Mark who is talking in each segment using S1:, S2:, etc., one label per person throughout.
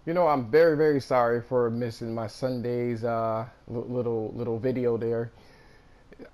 S1: I'm very, very sorry for missing my Sunday's little video there.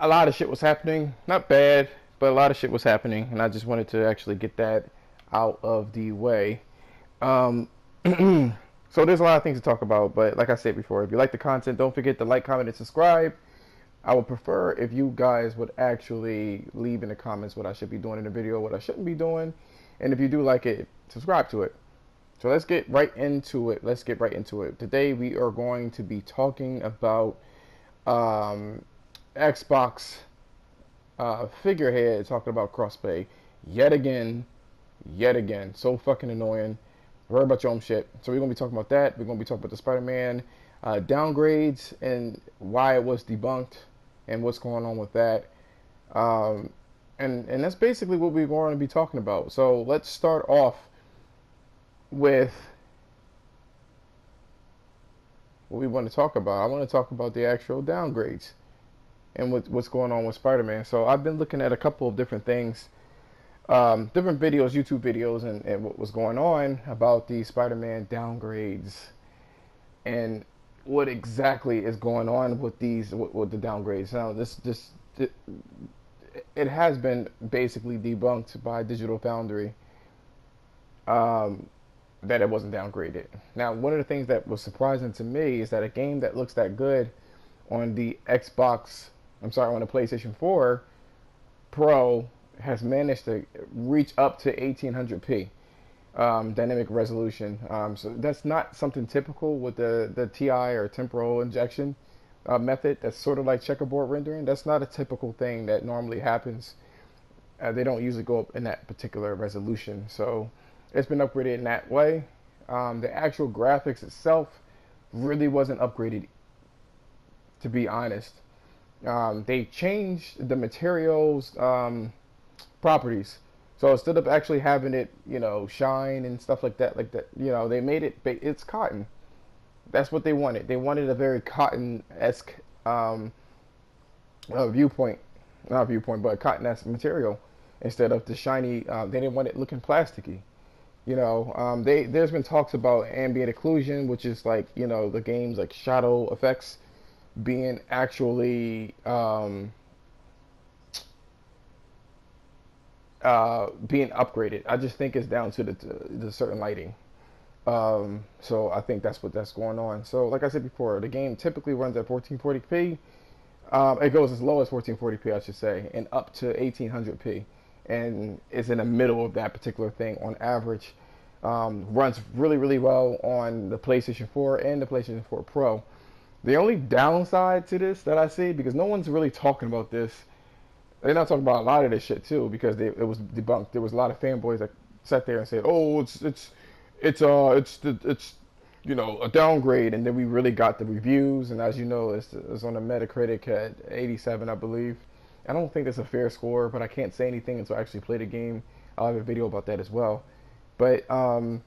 S1: A lot of shit was happening. Not bad, but a lot of shit was happening, and I just wanted to actually get that out of the way. Um, so there's a lot of things to talk about, but like I said before, if you like the content, don't forget to like, comment, and subscribe. I would prefer if you guys would actually leave in the comments what I should be doing in the video, what I shouldn't be doing, and if you do like it, subscribe to it. So let's get right into it. Let's get right into it. Today we are going to be talking about um, Xbox figurehead talking about crossplay yet again, yet again. So fucking annoying. Worry about your own shit. So we're gonna be talking about that. We're gonna be talking about the Spider-Man downgrades and why it was debunked and what's going on with that. Um, and that's basically what we're going to be talking about. So let's start off with what we want to talk about. I want to talk about the actual downgrades and what's going on with Spider-Man. So I've been looking at a couple of different things, different videos, YouTube videos, and what was going on about the Spider-Man downgrades and what exactly is going on with these with the downgrades. Now it has been basically debunked by Digital Foundry. Um, that it wasn't downgraded. Now, one of the things that was surprising to me is that a game that looks that good on the on the PlayStation 4 Pro has managed to reach up to 1800p dynamic resolution. So that's not something typical with the TI or temporal injection method. That's sort of like checkerboard rendering. That's not a typical thing that normally happens. They don't usually go up in that particular resolution. So it's been upgraded in that way. The actual graphics itself really wasn't upgraded, to be honest. They changed the materials properties. So instead of actually having it, shine and stuff like that, they made it's cotton. That's what they wanted. They wanted a very cotton-esque viewpoint, not viewpoint, but cotton-esque material instead of the shiny. They didn't want it looking plasticky. There's been talks about ambient occlusion, which is like the games like shadow effects being actually being upgraded. I just think it's down to the certain lighting. So I think that's going on. So like I said before, the game typically runs at 1440p. It goes as low as 1440p, I should say, and up to 1800p, and is in the middle of that particular thing on average. Runs really, really well on the PlayStation 4 and the PlayStation 4 Pro. The only downside to this that I see, because no one's really talking about this, they're not talking about a lot of this shit too, because it was debunked. There was a lot of fanboys that sat there and said, "Oh, it's a downgrade," and then we really got the reviews, and as you know, it's on the Metacritic at 87, I believe. I don't think that's a fair score, but I can't say anything until I actually play the game. I'll have a video about that as well. But there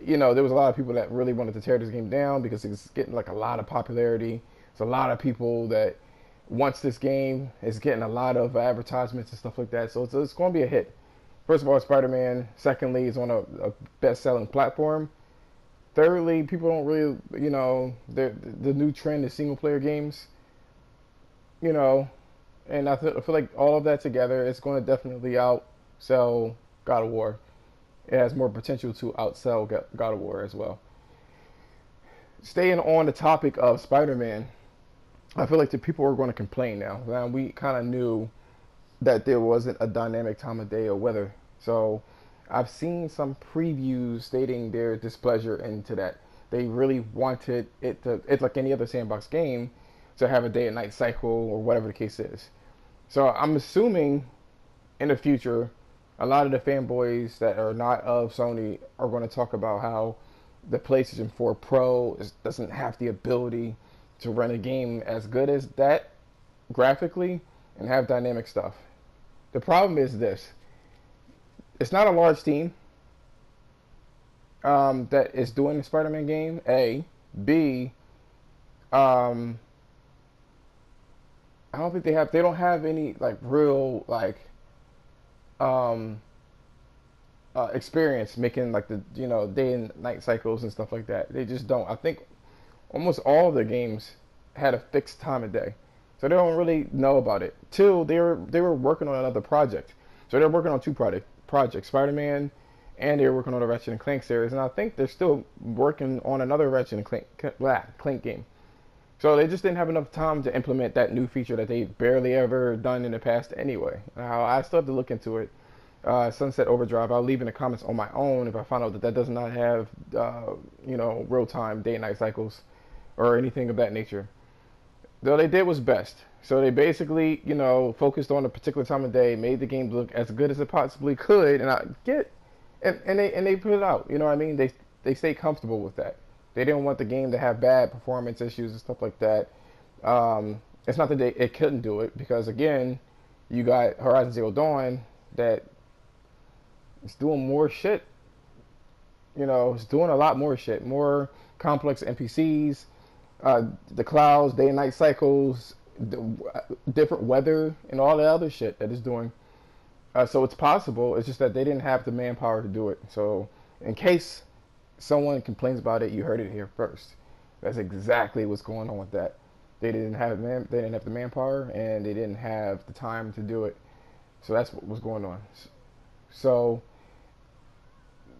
S1: was a lot of people that really wanted to tear this game down because it's getting like a lot of popularity. It's a lot of people that wants this game. It's getting a lot of advertisements and stuff like that. So it's going to be a hit. First of all, Spider-Man. Secondly, it's on a best-selling platform. Thirdly, people don't really, the new trend is single-player games. And I feel like all of that together, it's going to definitely outsell God of War. It has more potential to outsell God of War as well. Staying on the topic of Spider-Man, I feel like the people are going to complain now. Now we kind of knew that there wasn't a dynamic time of day or weather. So I've seen some previews stating their displeasure into that. They really wanted it's like any other sandbox game, to have a day and night cycle or whatever the case is. So I'm assuming in the future, a lot of the fanboys that are not of Sony are going to talk about how the PlayStation 4 Pro doesn't have the ability to run a game as good as that graphically and have dynamic stuff. The problem is this: it's not a large team that is doing the Spider-Man game. A, B, I don't think they don't have any like real like um experience making like the day and night cycles and stuff like that. They just don't. I think almost all of the games had a fixed time of day, so they don't really know about it. Two, they were working on another project, so they're working on two projects, Spider-Man, and they're working on the Ratchet and Clank series, and I think they're still working on another Ratchet and Clank game. So they just didn't have enough time to implement that new feature that they barely ever done in the past anyway. Now, I still have to look into it. Sunset Overdrive, I'll leave in the comments on my own if I find out that that does not have, real-time day and night cycles or anything of that nature. Though they did was best. So they basically, focused on a particular time of day, made the game look as good as it possibly could, and they put it out. You know what I mean? They stayed comfortable with that. They didn't want the game to have bad performance issues and stuff like that. It's not that it couldn't do it, because again, you got Horizon Zero Dawn that is doing more shit. It's doing a lot more shit, more complex NPCs, the clouds, day and night cycles, different weather, and all the other shit that it's doing. So it's possible. It's just that they didn't have the manpower to do it. So in case someone complains about it, you heard it here first. That's exactly what's going on with that. They didn't have the manpower, and they didn't have the time to do it. So that's what was going on. So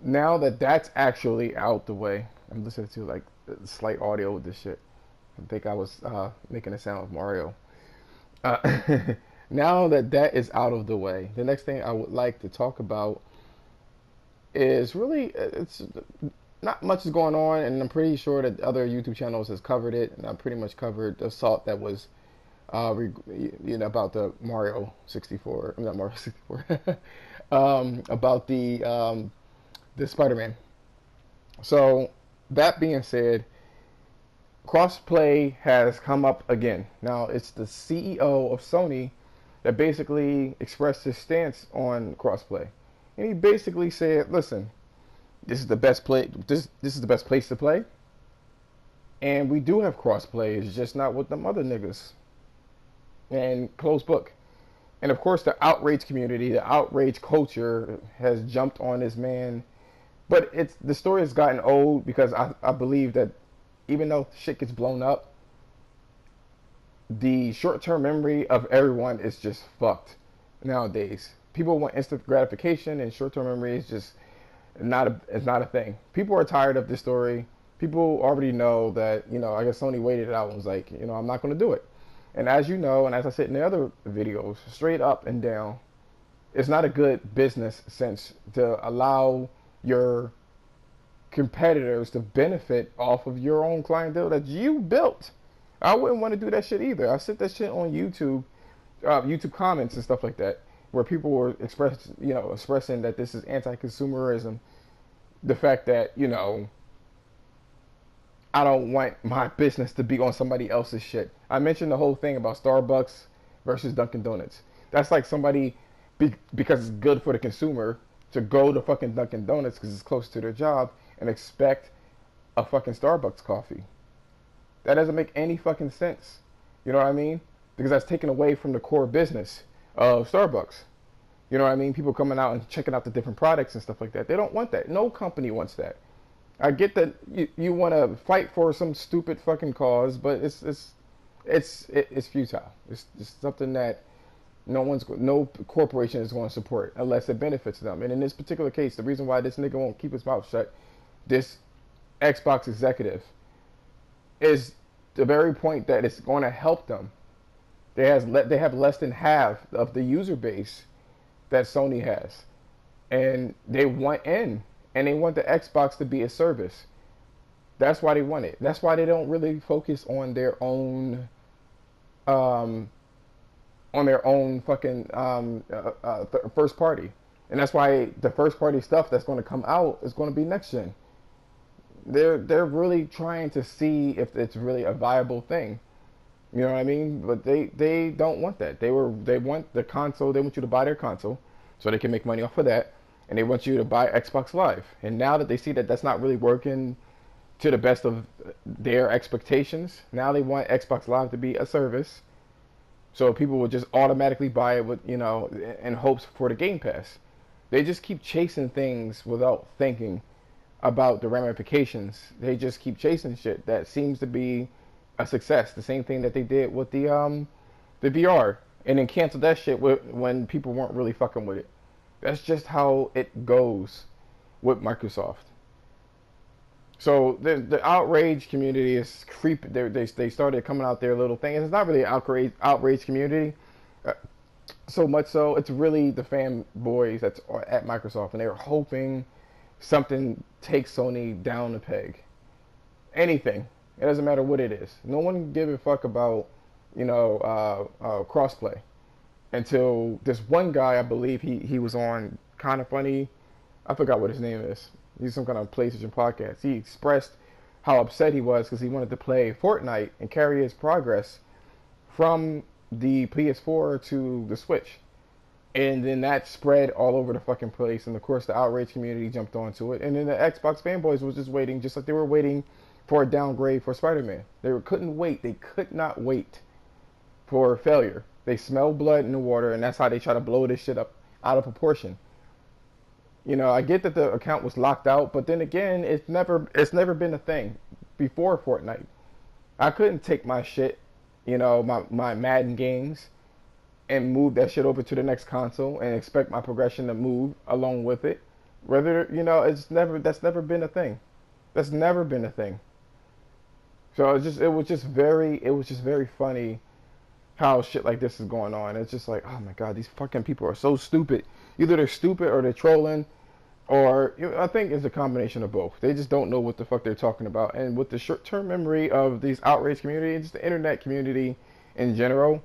S1: now that that's actually out the way, I'm listening to like slight audio with this shit. I think I was making a sound of Mario. Now that that is out of the way, the next thing I would like to talk about is really, it's not much is going on, and I'm pretty sure that other YouTube channels has covered it, and I pretty much covered the assault that was about the Mario 64, not Mario 64, about the Spider-Man. So that being said, crossplay has come up again. Now it's the CEO of Sony that basically expressed his stance on crossplay, and he basically said, "Listen, this is the best play. This is the best place to play, and we do have crossplay. It's just not with them other niggas." And close book. And of course, the outrage community, the outrage culture has jumped on this man. But the story has gotten old, because I believe that even though shit gets blown up, the short-term memory of everyone is just fucked nowadays. People want instant gratification, and short-term memory is just not a thing. People are tired of this story. People already know that, I guess Sony waited it out and was like, I'm not going to do it. And as you know, and as I said in the other videos, straight up and down, it's not a good business sense to allow your competitors to benefit off of your own clientele that you built. I wouldn't want to do that shit either. I sent that shit on YouTube, YouTube comments and stuff like that, where people were expressing that this is anti-consumerism. The fact that, I don't want my business to be on somebody else's shit. I mentioned the whole thing about Starbucks versus Dunkin' Donuts. That's like somebody, because it's good for the consumer, to go to fucking Dunkin' Donuts because it's close to their job and expect a fucking Starbucks coffee. That doesn't make any fucking sense. You know what I mean? Because that's taken away from the core business of Starbucks. You know what I mean? People coming out and checking out the different products and stuff like that. They don't want that. No company wants that. I get that you want to fight for some stupid fucking cause, but it's futile. It's something that no corporation is going to support unless it benefits them. And in this particular case, the reason why this nigga won't keep his mouth shut, this Xbox executive, is the very point that it's going to help them. They have less than half of the user base that Sony has, and they want in, and they want the Xbox to be a service. That's why they want it. That's why they don't really focus on their own fucking first party, and that's why the first party stuff that's going to come out is going to be next gen. They're really trying to see if it's really a viable thing. You know what I mean? But they don't want that. They want the console. They want you to buy their console so they can make money off of that, and they want you to buy Xbox Live. And now that they see that that's not really working to the best of their expectations, now they want Xbox Live to be a service, so people will just automatically buy it with in hopes for the Game Pass. They just keep chasing things without thinking about the ramifications. They just keep chasing shit that seems to be a success. The same thing that they did with the VR, and then canceled that shit when people weren't really fucking with it. That's just how it goes with Microsoft. So the outrage community is creeping. They started coming out their little thing. And it's not really an outrage community. So much so, it's really the fanboys that's at Microsoft, and they're hoping something takes Sony down a peg. Anything. It doesn't matter what it is. No one give a fuck about, crossplay until this one guy, I believe he was on Kind of Funny. I forgot what his name is. He's some kind of PlayStation podcast. He expressed how upset he was because he wanted to play Fortnite and carry his progress from the PS4 to the Switch. And then that spread all over the fucking place. And of course, the outrage community jumped onto it. And then the Xbox fanboys was just waiting, just like they were waiting for a downgrade for Spider-Man. Couldn't wait. They could not wait for failure. They smell blood in the water, and that's how they try to blow this shit up out of proportion. I get that the account was locked out, but then again, it's never been a thing before Fortnite. I couldn't take my shit, my Madden games, and move that shit over to the next console and expect my progression to move along with it. That's never been a thing. That's never been a thing. So it was just very funny how shit like this is going on. It's just like, oh my god, these fucking people are so stupid. Either they're stupid or they're trolling, or I think it's a combination of both. They just don't know what the fuck they're talking about. And with the short-term memory of these outrage communities, just the internet community in general,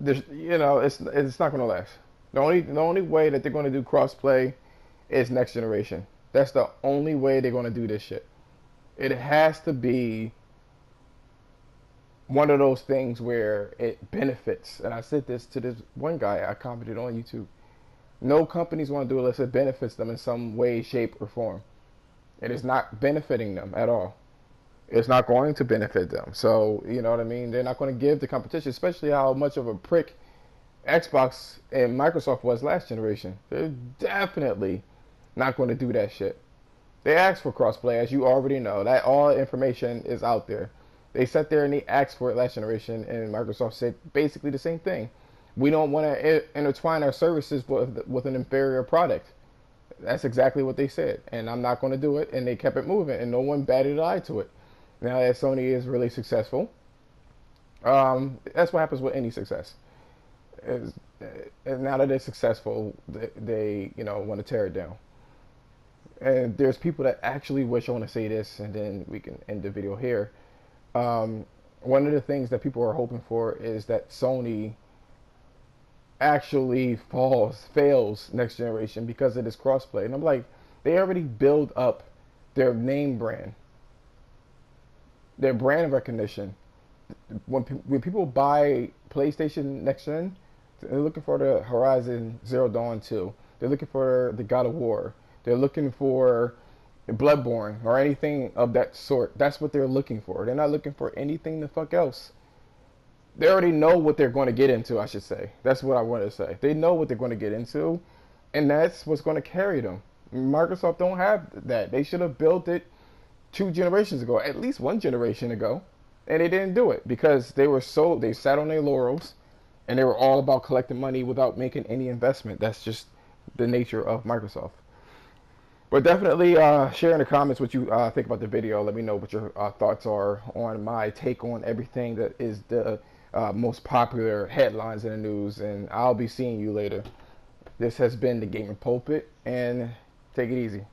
S1: it's not going to last. The only way that they're going to do crossplay is next generation. That's the only way they're going to do this shit. It has to be one of those things where it benefits. And I said this to this one guy I commented on YouTube. No companies want to do it unless it benefits them in some way, shape, or form. It is not benefiting them at all. It's not going to benefit them. So, you know what I mean? They're not going to give the competition, especially how much of a prick Xbox and Microsoft was last generation. They're definitely not going to do that shit. They asked for crossplay, as you already know. That all information is out there. They sat there and they asked for it last generation, and Microsoft said basically the same thing. We don't want to intertwine our services with an inferior product. That's exactly what they said, and I'm not going to do it, and they kept it moving, and no one batted an eye to it. Now that Sony is really successful, that's what happens with any success. And now that they're successful, they want to tear it down. And there's people that actually wish, I want to say this, and then we can end the video here. One of the things that people are hoping for is that Sony actually fails next generation because of this crossplay. And I'm like, they already build up their name brand, their brand recognition. When people buy PlayStation next gen, they're looking for the Horizon Zero Dawn 2. They're looking for the God of War. They're looking for Bloodborne or anything of that sort. That's what they're looking for. They're not looking for anything the fuck else. They already know what they're going to get into, I should say. That's what I want to say. They know what they're going to get into, and that's what's going to carry them. Microsoft don't have that. They should have built it 2 generations ago, at least 1 generation ago, and they didn't do it because they sat on their laurels, and they were all about collecting money without making any investment. That's just the nature of Microsoft. But definitely share in the comments what you think about the video. Let me know what your thoughts are on my take on everything that is the most popular headlines in the news. And I'll be seeing you later. This has been the Gaming Pulpit, and take it easy.